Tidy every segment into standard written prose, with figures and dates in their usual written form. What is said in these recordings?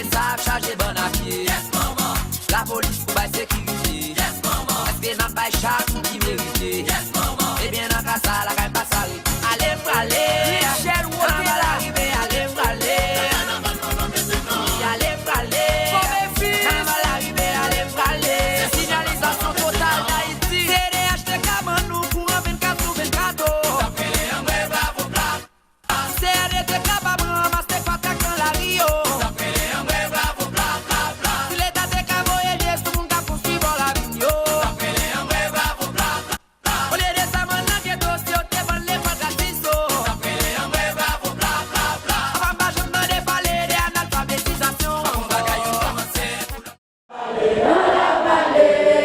les sacs chargés bon à pied. Yes, maman. La police pour bailler sécurité. Yes, maman. Est-ce que n'a pas chaque monde qui mérite? Yes, maman. Eh bien, dans casa, la gagne pas salé. Allez, fralé. Michel, où on va l'arriver? Allez, fralé. Allez, fralé. On va l'arriver, allez, fralé. Signalisation totale d'Haïti. CDH te caman nous pour un 24 sur 24. CRD te capable de ramasser patak dans la Rio. Si l'État te cavoye, yes, tout le monde a poursuivi la vigno. Au lieu de ça, maintenant, que dossier, te vend les pas gratis. Avant, pas, je me demande parler d'analphabétisation.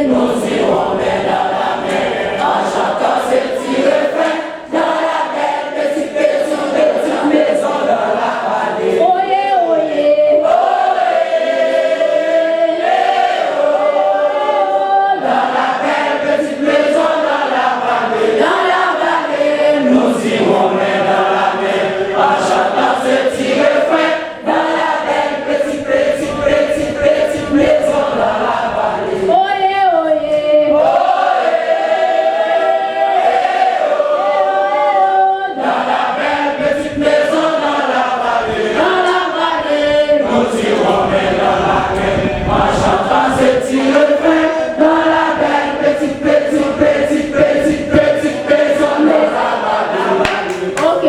Nous irons mais dans la mer, en chantant ces petits refrains, dans la belle petite maison dans la vallée. Oyez, oyez, dans la belle petite maison dans la vallée, nous irons mais dans la mer, en chantant ces petits refrains, dans la belle petite maison dans la vallée. Oyez, oyez, dans la belle petite maison dans la vallée, nous irons mais dans la mer, en chantant ces petits refrains, dans la belle petite maison dans la vallée. Ok.